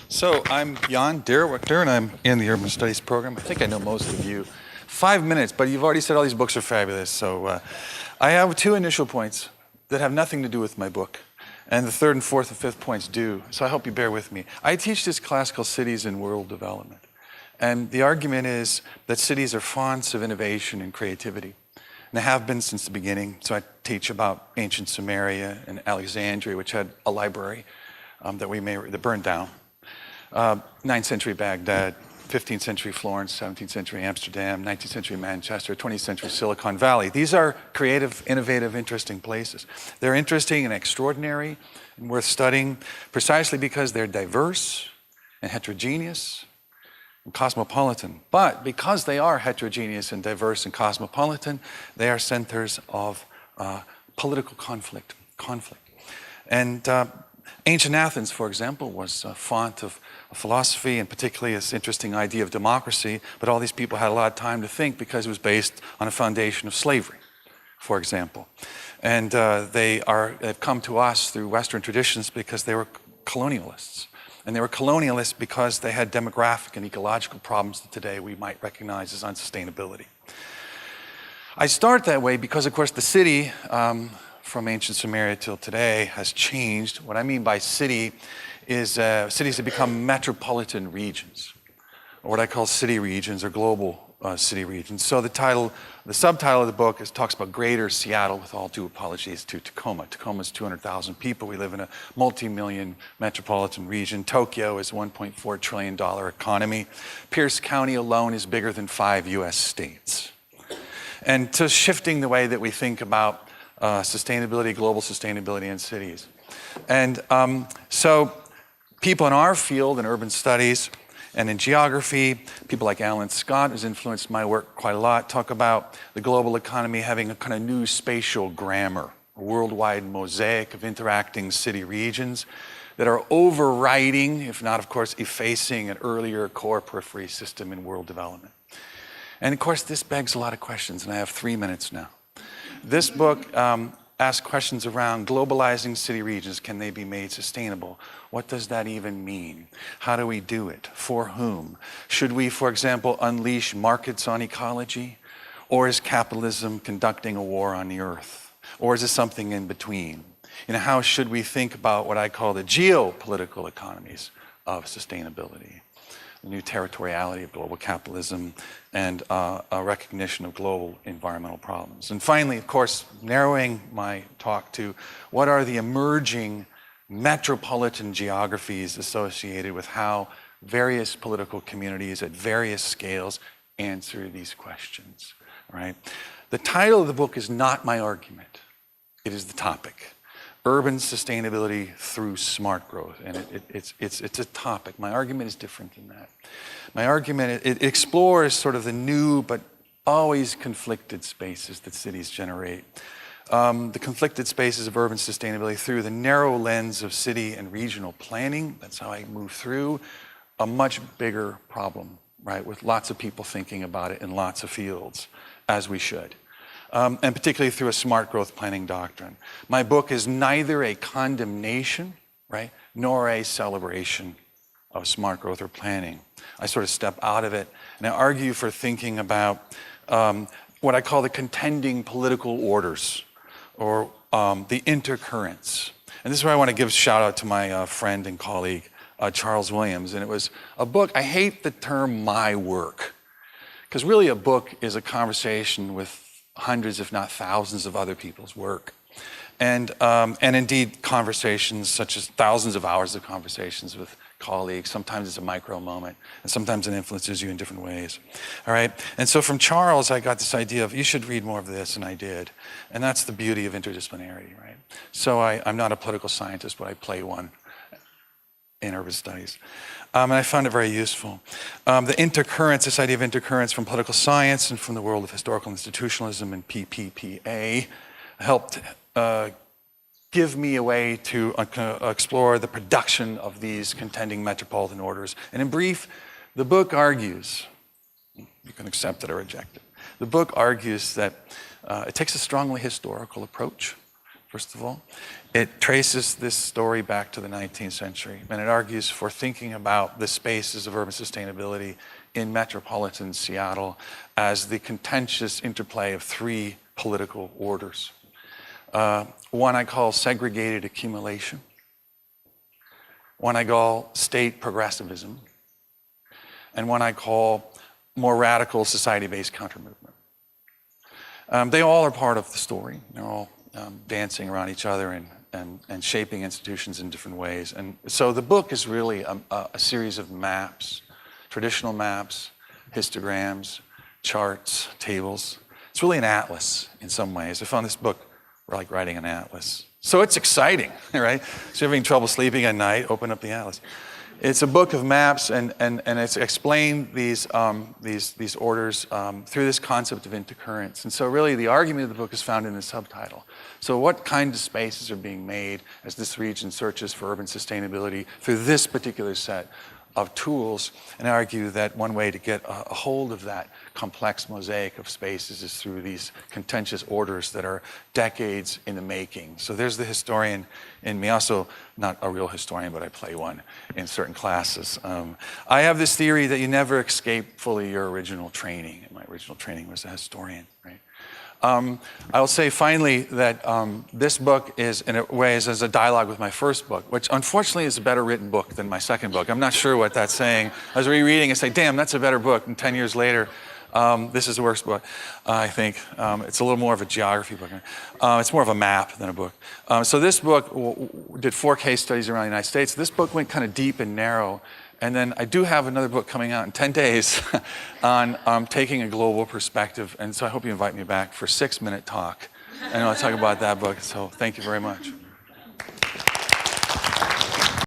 So I'm Yonn, Dierwechter, and I'm in the Urban Studies program. I think I know most of you. 5 minutes, but you've already said all these books are fabulous. So I have two initial points that have nothing to do with my book. And the third and fourth and fifth points do. So I hope you bear with me. I teach this class called Cities and World Development. And the argument is that cities are fonts of innovation and creativity. And they have been since the beginning. So I teach about ancient Sumeria and Alexandria, which had a library that burned down. 9th century Baghdad, 15th century Florence, 17th century Amsterdam, 19th century Manchester, 20th century Silicon Valley. These are creative, innovative, interesting places. They're interesting and extraordinary and worth studying precisely because they're diverse and heterogeneous and cosmopolitan. But because they are heterogeneous and diverse and cosmopolitan, they are centers of political conflict. And ancient Athens, for example, was a font of philosophy, and particularly this interesting idea of democracy, but all these people had a lot of time to think because it was based on a foundation of slavery, for example. And they've come to us through Western traditions because they were colonialists. And they were colonialists because they had demographic and ecological problems that today we might recognize as unsustainability. I start that way because, of course, the city from ancient Sumeria till today has changed. What I mean by city is cities have become metropolitan regions, or what I call city regions or global city regions. So the subtitle of the book talks about Greater Seattle, with all due apologies to Tacoma. Tacoma is 200,000 people. We live in a multi-million metropolitan region. Tokyo is a $1.4 trillion economy. Pierce County alone is bigger than 5 US states. And so shifting the way that we think about sustainability, global sustainability in cities. And so people in our field, in urban studies and in geography, people like Alan Scott, who's influenced my work quite a lot, talk about the global economy having a kind of new spatial grammar, a worldwide mosaic of interacting city regions that are overriding, if not, of course, effacing an earlier core periphery system in world development. And of course, this begs a lot of questions, and I have 3 minutes now. This book asks questions around globalizing city regions. Can they be made sustainable? What does that even mean? How do we do it? For whom? Should we, for example, unleash markets on ecology? Or is capitalism conducting a war on the earth? Or is it something in between? You know, how should we think about what I call the geopolitical economies of sustainability? The new territoriality of global capitalism, and a recognition of global environmental problems. And finally, of course, narrowing my talk to what are the emerging metropolitan geographies associated with how various political communities at various scales answer these questions, right? The title of the book is not my argument. It is the topic. Urban sustainability through smart growth, and it's a topic. My argument is different than that. My argument, it explores sort of the new but always conflicted spaces that cities generate. The conflicted spaces of urban sustainability through the narrow lens of city and regional planning. That's how I move through a much bigger problem, right? With lots of people thinking about it in lots of fields, as we should. And particularly through a smart growth planning doctrine. My book is neither a condemnation, right, nor a celebration of smart growth or planning. I sort of step out of it, and I argue for thinking about what I call the contending political orders, or the intercurrents. And this is where I want to give a shout out to my friend and colleague, Charles Williams. And it was a book, I hate the term my work, because really a book is a conversation with hundreds, if not thousands, of other people's work. And indeed, conversations such as thousands of hours of conversations with colleagues. Sometimes it's a micro moment, and sometimes it influences you in different ways. All right? And so from Charles, I got this idea of, you should read more of this, and I did. And that's the beauty of interdisciplinarity, right? So I'm not a political scientist, but I play one in urban studies. And I found it very useful. The intercurrents, this idea of intercurrents from political science and from the world of historical institutionalism and PPPA, helped give me a way to explore the production of these contending metropolitan orders. And in brief, the book argues, you can accept it or reject it, the book argues that it takes a strongly historical approach first of all. It traces this story back to the 19th century, and it argues for thinking about the spaces of urban sustainability in metropolitan Seattle as the contentious interplay of three political orders. One I call segregated accumulation, one I call state progressivism, and one I call more radical society-based counter-movement. They all are part of the story. They're all dancing around each other and shaping institutions in different ways. And so the book is really a series of maps, traditional maps, histograms, charts, tables. It's really an atlas in some ways. I found this book like writing an atlas. So it's exciting, right? So you're having trouble sleeping at night, open up the atlas. It's a book of maps, and it's explained these orders through this concept of intercurrence. And so really the argument of the book is found in the subtitle. So what kind of spaces are being made as this region searches for urban sustainability through this particular set of tools, and I argue that one way to get a hold of that complex mosaic of spaces is through these contentious orders that are decades in the making. So there's the historian in me, also not a real historian, but I play one in certain classes. I have this theory that you never escape fully your original training. My original training was a historian, right? I'll say finally that this book is, in a way, is as a dialogue with my first book, which unfortunately is a better written book than my second book. I'm not sure what that's saying. I was rereading and say, damn, that's a better book. And 10 years later, this is the worst book, I think. It's a little more of a geography book. It's more of a map than a book. So this book did 4 case studies around the United States. This book went kind of deep and narrow. And then I do have another book coming out in 10 days on taking a global perspective. And so I hope you invite me back for a 6-minute talk. And I'll talk about that book. So thank you very much.